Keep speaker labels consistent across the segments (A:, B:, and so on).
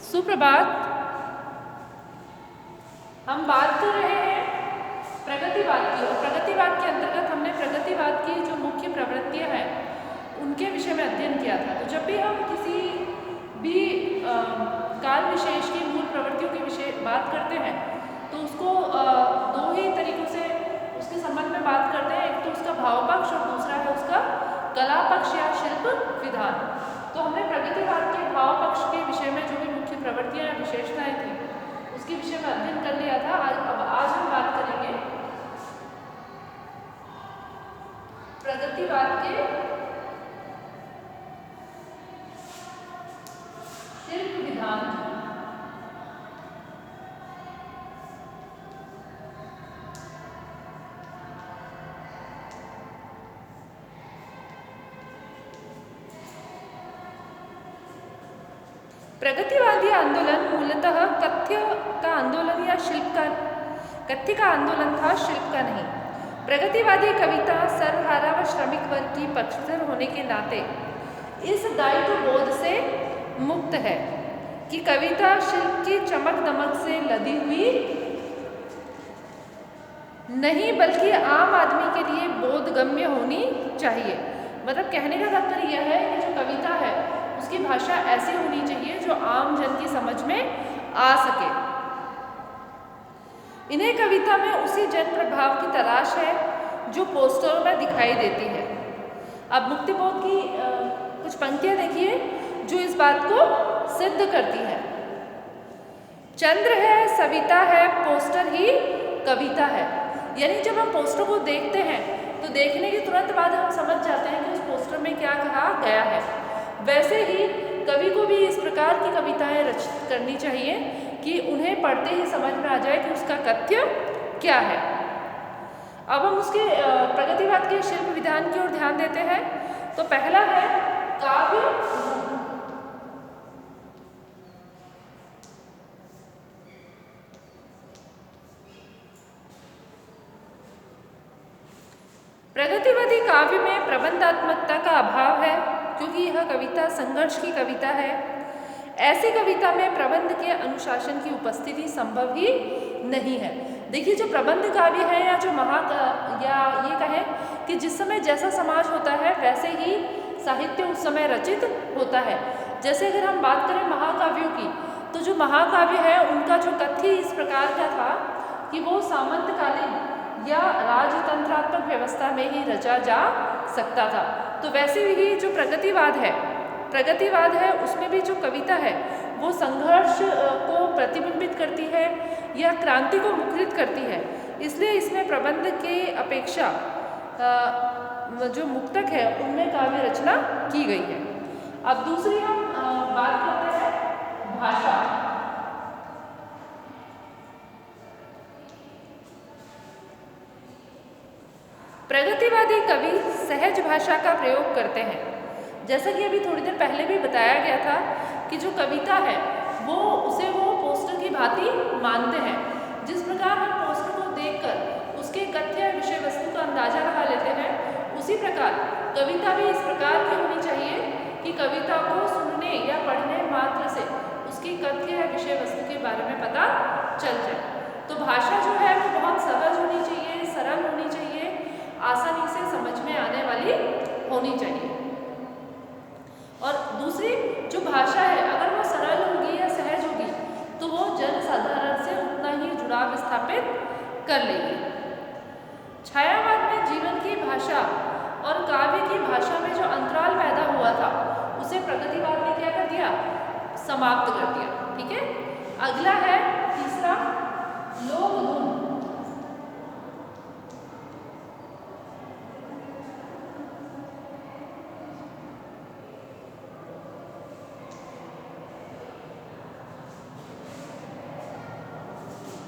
A: सुप्रभात। हम बात कर रहे हैं प्रगतिवाद की और प्रगतिवाद के अंतर्गत हमने प्रगतिवाद की जो मुख्य प्रवृत्तियां हैं उनके विषय में अध्ययन किया था। तो जब भी हम किसी भी काल विशेष की मूल प्रवृत्तियों के विषय बात करते हैं तो उसको दो ही तरीकों से उसके संबंध में बात करते हैं। एक तो उसका भाव पक्ष और दूसरा है उसका कला पक्ष या शिल्प विधान। तो हमने प्रगतिवाद के भाव पक्ष के विषय में जो भी मुख्य प्रवृत्तियां या विशेषताएं थी उसके विषय में अध्ययन कर लिया था। आज हम बात करेंगे प्रगतिवाद के शिल्प विधान की। प्रगतिवादी आंदोलन मूलतः कथ्य का आंदोलन या कथ्य का आंदोलन था, शिल्प का नहीं। प्रगतिवादी कविता सर्वहारा व श्रमिक वर्ग की पक्षधर होने के नाते इस दायित्व बोध से मुक्त है कि कविता शिल्प की चमक दमक से लदी हुई नहीं बल्कि आम आदमी के लिए बोधगम्य होनी चाहिए। मतलब कहने का तात्पर्य यह है कि जो कविता है उसकी भाषा ऐसी होनी चाहिए जो आम जन की समझ में आ सके। इन्हें कविता में उसी जन प्रभाव की तलाश है जो पोस्टरों में दिखाई देती है। अब मुक्तिबोध की कुछ पंक्तियां देखिए जो इस बात को सिद्ध करती है। चंद्र है, सविता है, पोस्टर ही कविता है। यानी जब हम पोस्टर को देखते हैं तो देखने के तुरंत बाद हम समझ जाते हैं कि उस पोस्टर में क्या कहा गया है। वैसे ही कवि को भी इस प्रकार की कविताएं रचित करनी चाहिए कि उन्हें पढ़ते ही समझ में आ जाए कि उसका कथ्य क्या है। अब हम उसके प्रगतिवाद के शिल्प विधान की ओर ध्यान देते हैं। तो पहला है काव्य। प्रगतिवादी काव्य में प्रबंधात्मकता का अभाव है क्योंकि यह कविता संघर्ष की कविता है। ऐसी कविता में प्रबंध के अनुशासन की उपस्थिति संभव ही नहीं है। देखिए जो प्रबंध काव्य है या जो या ये कहें कि जिस समय जैसा समाज होता है वैसे ही साहित्य उस समय रचित होता है। जैसे अगर हम बात करें महाकाव्यों की तो जो महाकाव्य है उनका जो कथ्य इस प्रकार का था कि वो सामंतकालीन या राजतंत्रात्मक व्यवस्था में ही रचा जा सकता था। तो वैसे ही जो प्रगतिवाद है उसमें भी जो कविता है वो संघर्ष को प्रतिबिंबित करती है या क्रांति को मुखरित करती है। इसलिए इसमें प्रबंध के अपेक्षा जो मुक्तक है उनमें काव्य रचना की गई है। अब दूसरी हम बात करते हैं भाषा। प्रगतिवादी कवि सहज भाषा का प्रयोग करते हैं। जैसा कि अभी थोड़ी देर पहले भी बताया गया था कि जो कविता है वो पोस्टर की भांति मानते हैं। जिस प्रकार हम पोस्टर को देखकर उसके कथ्य विषय वस्तु का अंदाजा लगा लेते हैं उसी प्रकार कविता भी इस प्रकार की होनी चाहिए कि कविता को सुनने या पढ़ने मात्र से उसकी कथ्य विषय वस्तु के बारे में पता चल जाए। तो भाषा जो है वो बहुत सहज होनी चाहिए, सरल होनी चाहिए, आसानी से समझ में आने वाली होनी चाहिए। और दूसरी जो भाषा है अगर वो सरल होगी या सहज होगी तो वो जन साधारण से उतना ही जुड़ाव स्थापित कर लेगी। छायावाद में जीवन की भाषा और काव्य की भाषा में जो अंतराल पैदा हुआ था उसे प्रगतिवाद ने क्या कर दिया, समाप्त कर दिया। ठीक है। अगला है तीसरा लोक धुन।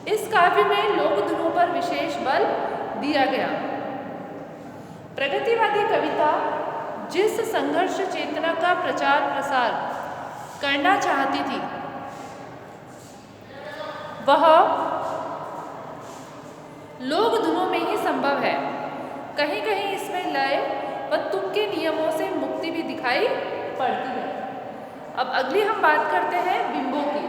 A: इस काव्य में लोक धुनों पर विशेष बल दिया गया। प्रगतिवादी कविता जिस संघर्ष चेतना का प्रचार प्रसार करना चाहती थी वह लोक धुनों में ही संभव है। कहीं कहीं इसमें लय व तुक के नियमों से मुक्ति भी दिखाई पड़ती है। अब अगली हम बात करते हैं बिंबों की।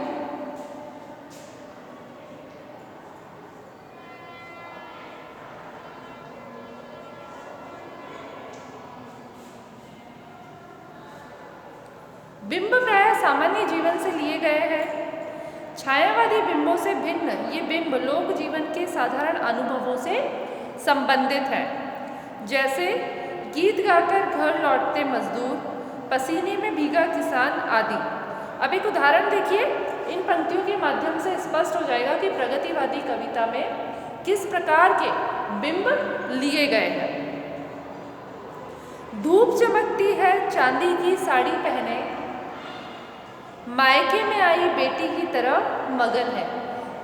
A: बिंब प्रायः सामान्य जीवन से लिए गए हैं। छायावादी बिंबों से भिन्न ये बिंब लोक जीवन के साधारण अनुभवों से संबंधित है, जैसे गीत गाकर घर लौटते मजदूर, पसीने में भीगा किसान आदि। अब एक उदाहरण देखिए, इन पंक्तियों के माध्यम से स्पष्ट हो जाएगा कि प्रगतिवादी कविता में किस प्रकार के बिंब लिए गए हैं। धूप चमकती है चांदी की साड़ी पहने, मायके में आई बेटी की तरह मगन है।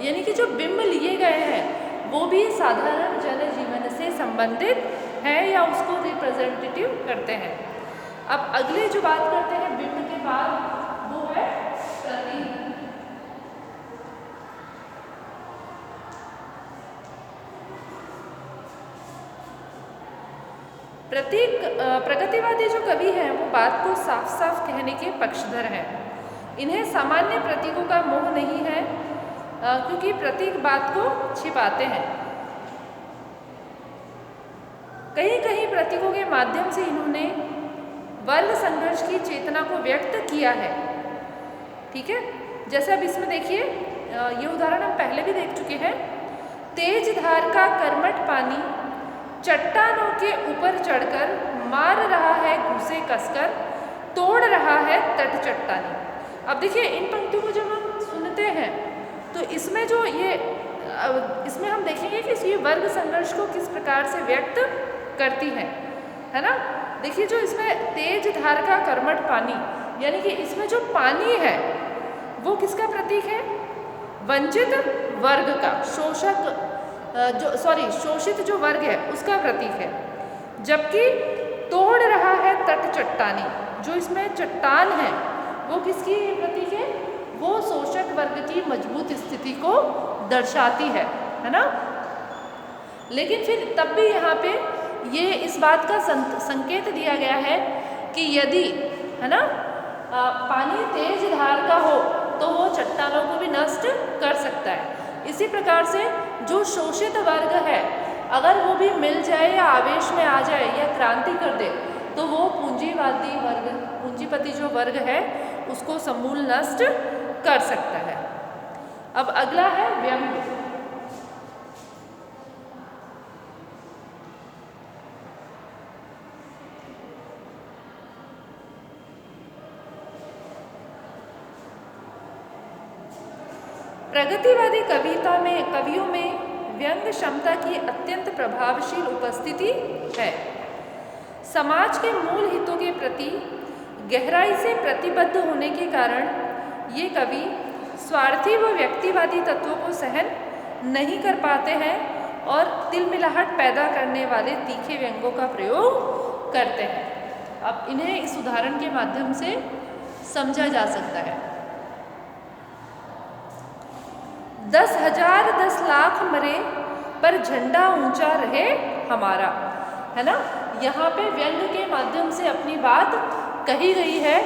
A: यानी कि जो बिंब लिए गए हैं वो भी साधारण जनजीवन से संबंधित है या उसको रिप्रेजेंटेटिव करते हैं। अब अगले जो बात करते हैं बिंब के बाद वो है प्रतीक। प्रगतिवादी जो कवि हैं वो बात को साफ साफ कहने के पक्षधर हैं। इन्हें सामान्य प्रतीकों का मोह नहीं है, क्योंकि प्रतीक बात को छिपाते हैं। कहीं कहीं प्रतीकों के माध्यम से इन्होंने वर्ग संघर्ष की चेतना को व्यक्त किया है। ठीक है, जैसे अब इसमें देखिए, ये उदाहरण हम पहले भी देख चुके हैं। तेज धार का कर्मठ पानी चट्टानों के ऊपर चढ़कर मार रहा है घूसे कसकर, तोड़ रहा है तट चट्टानी। अब देखिए, इन पंक्तियों को जब हम सुनते हैं तो इसमें जो इसमें हम देखेंगे कि ये वर्ग संघर्ष को किस प्रकार से व्यक्त करती है ना। देखिए, जो इसमें तेज धार का कर्मठ पानी, यानी कि इसमें जो पानी है वो किसका प्रतीक है? वंचित वर्ग का, शोषित जो वर्ग है उसका प्रतीक है। जबकि तोड़ रहा है तट चट्टानी, जो इसमें चट्टान है वो किसकी प्रतीक है? वो शोषक वर्ग की मजबूत स्थिति को दर्शाती है ना। लेकिन फिर तब भी यहाँ पे ये इस बात का संकेत दिया गया है कि यदि, है ना, पानी तेज धार का हो तो वो चट्टानों को भी नष्ट कर सकता है। इसी प्रकार से जो शोषित वर्ग है, अगर वो भी मिल जाए या आवेश में आ जाए या क्रांति कर दे तो वो पूंजीवादी वर्ग, पूंजीपति जो वर्ग है उसको समूल नष्ट कर सकता है। अब अगला है व्यंग। प्रगतिवादी कवियों में व्यंग क्षमता की अत्यंत प्रभावशील उपस्थिति है। समाज के मूल हितों के प्रति गहराई से प्रतिबद्ध होने के कारण ये कवि स्वार्थी व व्यक्तिवादी तत्वों को सहन नहीं कर पाते हैं और तिलमिलाहट पैदा करने वाले तीखे व्यंगों का प्रयोग करते हैं। अब इन्हें इस उदाहरण के माध्यम से समझा जा सकता है। 10,000 10 लाख मरे पर झंडा ऊंचा रहे हमारा, है ना। यहाँ पे व्यंग के माध्यम से अपनी बात कही गई है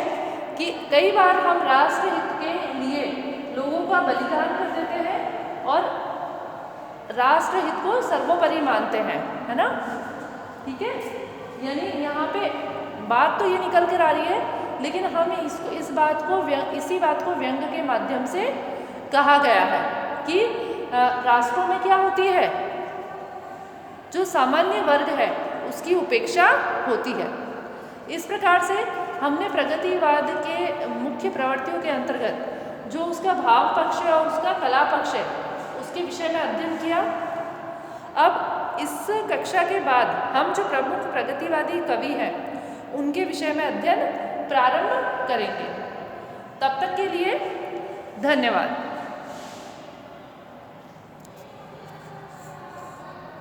A: कि कई बार हम राष्ट्रहित के लिए लोगों का बलिदान कर देते हैं और राष्ट्रहित को सर्वोपरि मानते हैं, है ना। ठीक है, यानी यहाँ पे बात तो ये निकल कर आ रही है, लेकिन हम इसी बात को व्यंग के माध्यम से कहा गया है कि राष्ट्रों में क्या होती है, जो सामान्य वर्ग है उसकी उपेक्षा होती है। इस प्रकार से हमने प्रगतिवाद के मुख्य प्रवृत्तियों के अंतर्गत जो उसका भाव पक्ष है और उसका कला पक्ष है उसके विषय में अध्ययन किया। अब इस कक्षा के बाद हम जो प्रमुख प्रगतिवादी कवि हैं उनके विषय में अध्ययन प्रारंभ करेंगे। तब तक के लिए धन्यवाद।